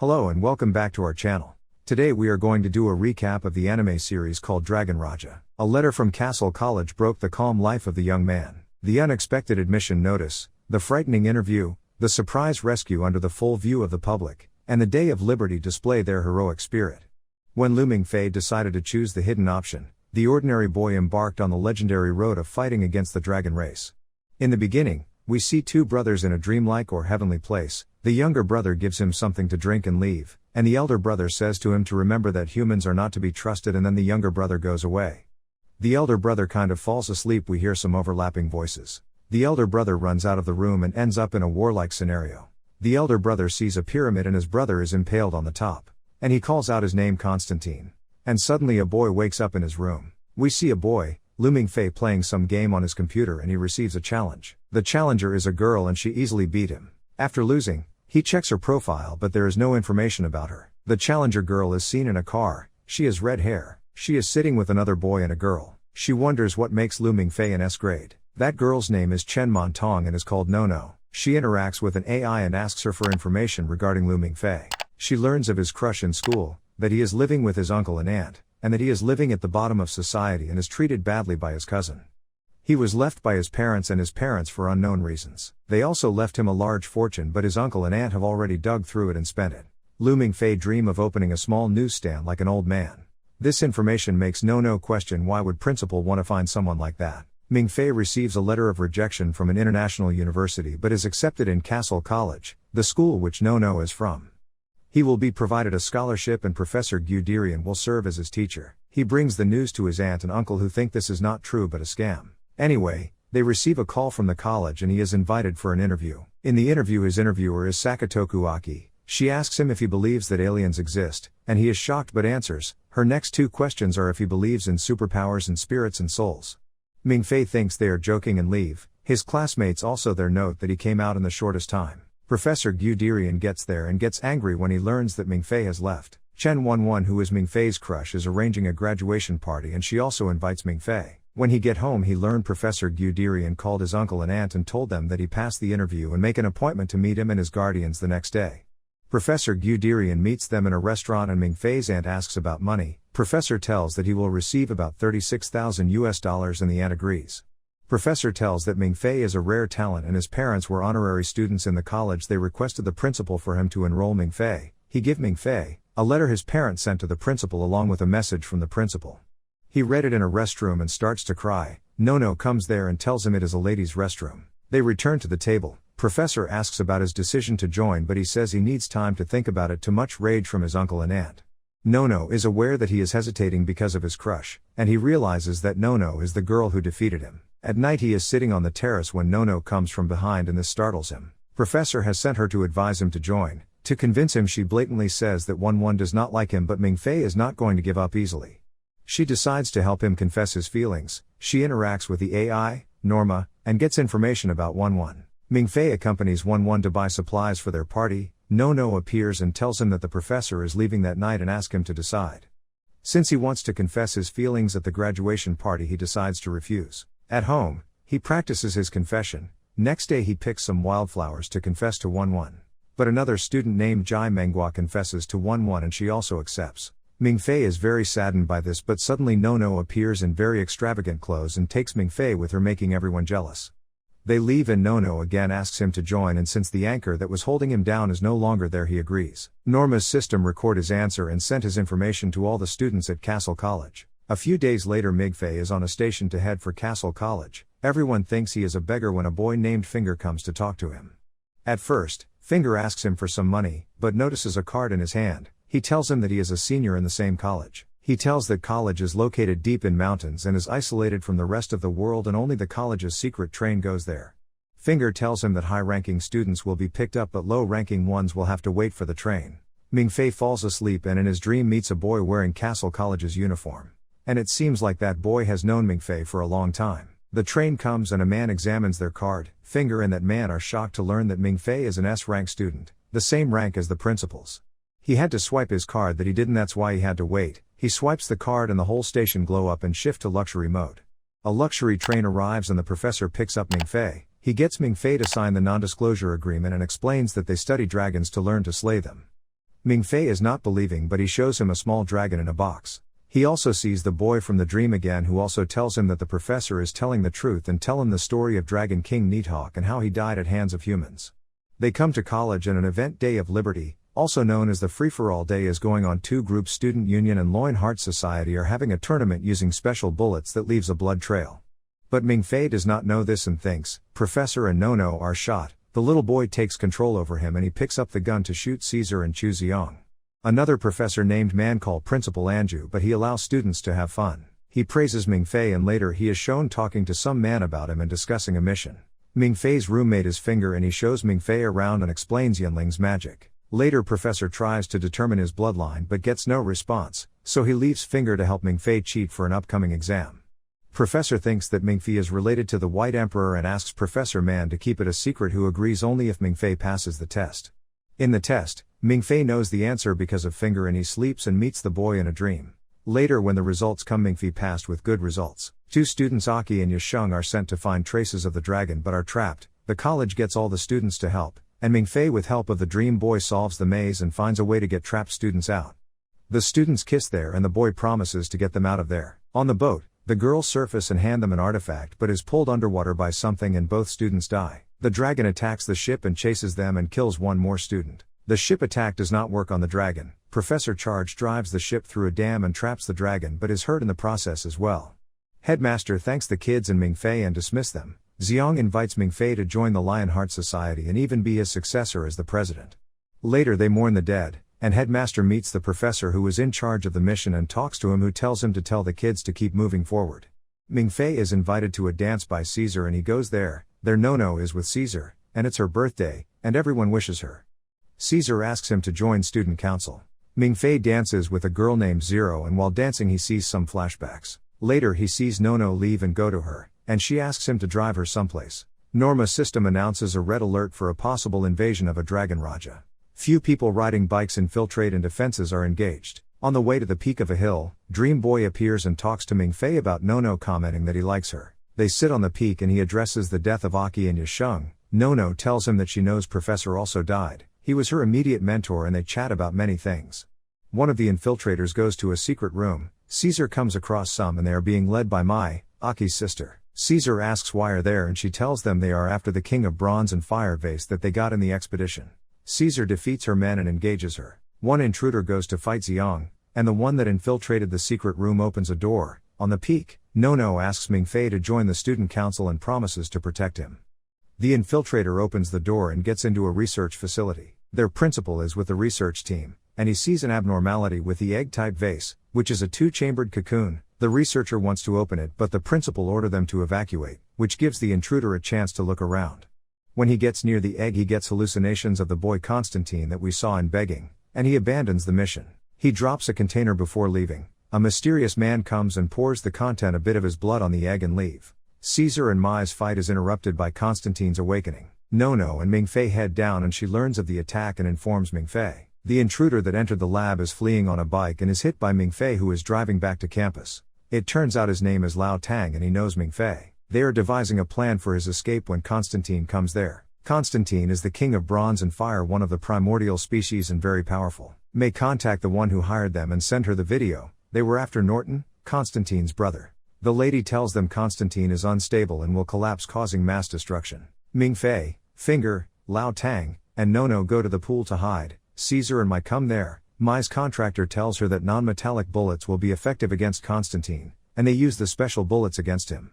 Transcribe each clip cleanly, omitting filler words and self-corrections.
Hello and welcome back to our channel. Today we are going to do a recap of the anime series called Dragon Raja. A letter from Cassell College broke the calm life of the young man. The unexpected admission notice, the frightening interview, the surprise rescue under the full view of the public, and the Day of Liberty display their heroic spirit. When Lu Mingfei decided to choose the hidden option, the ordinary boy embarked on the legendary road of fighting against the dragon race. In the beginning, we see two brothers in a dreamlike or heavenly place. The younger brother gives him something to drink and leave, and the elder brother says to him to remember that humans are not to be trusted, and then the younger brother goes away. The elder brother kind of falls asleep. We hear some overlapping voices. The elder brother runs out of the room and ends up in a warlike scenario. The elder brother sees a pyramid and his brother is impaled on the top. And he calls out his name, Constantine. And suddenly a boy wakes up in his room. We see a boy, Lu Mingfei, playing some game on his computer, and he receives a challenge. The challenger is a girl and she easily beat him. After losing, he checks her profile, but there is no information about her. The challenger girl is seen in a car. She has red hair. She is sitting with another boy and a girl. She wonders what makes Lu Mingfei in S grade. That girl's name is Chen Montong and is called Nono. She interacts with an AI and asks her for information regarding Lu Mingfei. She learns of his crush in school, that he is living with his uncle and aunt, and that he is living at the bottom of society and is treated badly by his cousin. He was left by his parents for unknown reasons. They also left him a large fortune, but his uncle and aunt have already dug through it and spent it. Lu Mingfei dream of opening a small newsstand like an old man. This information makes Nono question why would principal want to find someone like that. Mingfei receives a letter of rejection from an international university but is accepted in Cassell College, the school which Nono is from. He will be provided a scholarship and Professor Guderian will serve as his teacher. He brings the news to his aunt and uncle, who think this is not true but a scam. Anyway, they receive a call from the college and he is invited for an interview. In the interview, his interviewer is Sakatoku Aki. She asks him if he believes that aliens exist, and he is shocked but answers. Her next two questions are if he believes in superpowers and spirits and souls. Mingfei thinks they are joking and leave. His classmates also there note that he came out in the shortest time. Professor Guderian gets there and gets angry when he learns that Mingfei has left. Chen Wenwen, who is Mingfei's crush, is arranging a graduation party and she also invites Mingfei. When he get home, he learned Professor Guderian called his uncle and aunt and told them that he passed the interview and make an appointment to meet him and his guardians the next day. Professor Guderian meets them in a restaurant and Mingfei's aunt asks about money. Professor tells that he will receive about $36,000 and the aunt agrees. Professor tells that Mingfei is a rare talent and his parents were honorary students in the college. They requested the principal for him to enroll Mingfei. He give Mingfei a letter his parents sent to the principal along with a message from the principal. He read it in a restroom and starts to cry. Nono comes there and tells him it is a ladies' restroom. They return to the table. Professor asks about his decision to join, but he says he needs time to think about it. Too much rage from his uncle and aunt. Nono is aware that he is hesitating because of his crush, and he realizes that Nono is the girl who defeated him. At night he is sitting on the terrace when Nono comes from behind and this startles him. Professor has sent her to advise him to join. To convince him, she blatantly says that Wenwen does not like him, but Mingfei is not going to give up easily. She decides to help him confess his feelings. She interacts with the AI, Norma, and gets information about Wenwen. Mingfei accompanies Wenwen to buy supplies for their party. Nono appears and tells him that the professor is leaving that night and asks him to decide. Since he wants to confess his feelings at the graduation party, he decides to refuse. At home, he practices his confession. Next day he picks some wildflowers to confess to Wenwen. But another student named Jai Menghua confesses to Wenwen and she also accepts. Mingfei is very saddened by this, but suddenly Nono appears in very extravagant clothes and takes Mingfei with her, making everyone jealous. They leave and Nono again asks him to join, and since the anchor that was holding him down is no longer there, he agrees. Norma's system record his answer and sent his information to all the students at Cassell College. A few days later, Mingfei is on a station to head for Cassell College. Everyone thinks he is a beggar when a boy named Finger comes to talk to him. At first, Finger asks him for some money, but notices a card in his hand. He tells him that he is a senior in the same college. He tells that college is located deep in mountains and is isolated from the rest of the world, and only the college's secret train goes there. Finger tells him that high-ranking students will be picked up but low-ranking ones will have to wait for the train. Mingfei falls asleep and in his dream meets a boy wearing Cassell College's uniform. And it seems like that boy has known Mingfei for a long time. The train comes and a man examines their card. Finger and that man are shocked to learn that Mingfei is an S-rank student, the same rank as the principal's. He had to swipe his card that he didn't, that's why he had to wait. He swipes the card and the whole station glow up and shift to luxury mode. A luxury train arrives and the professor picks up Mingfei. He gets Mingfei to sign the non-disclosure agreement and explains that they study dragons to learn to slay them. Mingfei is not believing, but he shows him a small dragon in a box. He also sees the boy from the dream again, who also tells him that the professor is telling the truth and tell him the story of Dragon King Needhawk and how he died at hands of humans. They come to college and an event, Day of Liberty, also known as the Free-for-All Day, is going on. Two groups, Student Union and Loinheart Society, are having a tournament using special bullets that leaves a blood trail. But Mingfei does not know this and thinks Professor and Nono are shot. The little boy takes control over him and he picks up the gun to shoot Caesar and Chu Xiong. Another professor named Man called Principal Anju, but he allows students to have fun. He praises Mingfei and later he is shown talking to some man about him and discussing a mission. Mingfei's roommate is Finger and he shows Mingfei around and explains Yunling's magic. Later Professor tries to determine his bloodline but gets no response, so he leaves Finger to help Mingfei cheat for an upcoming exam. Professor thinks that Mingfei is related to the White Emperor and asks Professor Man to keep it a secret, who agrees only if Mingfei passes the test. In the test, Mingfei knows the answer because of Finger and he sleeps and meets the boy in a dream. Later when the results come, Mingfei passed with good results. Two students, Aki and Yisheng, are sent to find traces of the dragon but are trapped. The college gets all the students to help, and Mingfei with help of the dream boy solves the maze and finds a way to get trapped students out. The students kiss there and the boy promises to get them out of there. On the boat, the girls surface and hand them an artifact but is pulled underwater by something and both students die. The dragon attacks the ship and chases them and kills one more student. The ship attack does not work on the dragon. Professor Charge drives the ship through a dam and traps the dragon but is hurt in the process as well. Headmaster thanks the kids and Mingfei and dismiss them. Xiong invites Mingfei to join the Lionheart Society and even be his successor as the president. Later they mourn the dead, and Headmaster meets the professor who is in charge of the mission and talks to him, who tells him to tell the kids to keep moving forward. Mingfei is invited to a dance by Caesar and he goes there. Their Nono is with Caesar, and it's her birthday, and everyone wishes her. Caesar asks him to join student council. Mingfei dances with a girl named Zero and while dancing he sees some flashbacks. Later he sees Nono leave and go to her, and she asks him to drive her someplace. Norma System announces a red alert for a possible invasion of a Dragon Raja. Few people riding bikes infiltrate and defenses are engaged. On the way to the peak of a hill, Dream Boy appears and talks to Mingfei about Nono, commenting that he likes her. They sit on the peak and he addresses the death of Aki and Yisheng. Nono tells him that she knows Professor also died. He was her immediate mentor and they chat about many things. One of the infiltrators goes to a secret room. Caesar comes across some and they are being led by Mai, Aki's sister. Caesar asks why are there and she tells them they are after the King of Bronze and Fire vase that they got in the expedition. Caesar defeats her men and engages her. One intruder goes to fight Xiong, and the one that infiltrated the secret room opens a door. On the peak, Nono asks Mingfei to join the student council and promises to protect him. The infiltrator opens the door and gets into a research facility. Their principal is with the research team, and he sees an abnormality with the egg-type vase, which is a two-chambered cocoon. The researcher wants to open it but the principal orders them to evacuate, which gives the intruder a chance to look around. When he gets near the egg he gets hallucinations of the boy Constantine that we saw in Begging, and he abandons the mission. He drops a container before leaving. A mysterious man comes and pours the content, a bit of his blood, on the egg and leave. Caesar and Mai's fight is interrupted by Constantine's awakening. Nono and Mingfei head down and she learns of the attack and informs Mingfei. The intruder that entered the lab is fleeing on a bike and is hit by Mingfei, who is driving back to campus. It turns out his name is Lao Tang and he knows Mingfei. They are devising a plan for his escape when Constantine comes there. Constantine is the King of Bronze and Fire, one of the primordial species and very powerful. May contact the one who hired them and send her the video. They were after Norton, Constantine's brother. The lady tells them Constantine is unstable and will collapse, causing mass destruction. Mingfei, Finger, Lao Tang, and Nono go to the pool to hide. Caesar and Mai come there. Mai's contractor tells her that non-metallic bullets will be effective against Constantine, and they use the special bullets against him.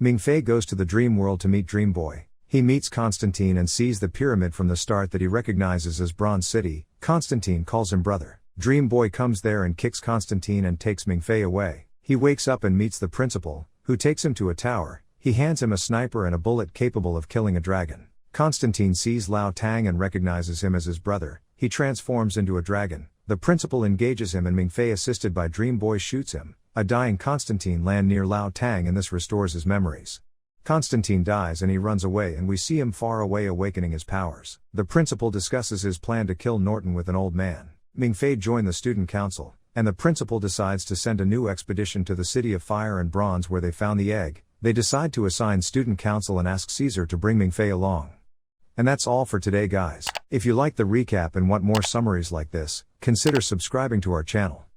Mingfei goes to the dream world to meet Dream Boy. He meets Constantine and sees the pyramid from the start that he recognizes as Bronze City. Constantine calls him brother. Dream Boy comes there and kicks Constantine and takes Mingfei away. He wakes up and meets the principal, who takes him to a tower. He hands him a sniper and a bullet capable of killing a dragon. Constantine sees Lao Tang and recognizes him as his brother. He transforms into a dragon. The principal engages him and Mingfei, assisted by Dream Boy, shoots him. A dying Constantine lands near Lao Tang and this restores his memories. Constantine dies and he runs away and we see him far away awakening his powers. The principal discusses his plan to kill Norton with an old man. Mingfei joins the student council, and the principal decides to send a new expedition to the City of Fire and Bronze where they found the egg. They decide to assign student council and ask Caesar to bring Mingfei along. And that's all for today, guys. If you like the recap and want more summaries like this, consider subscribing to our channel.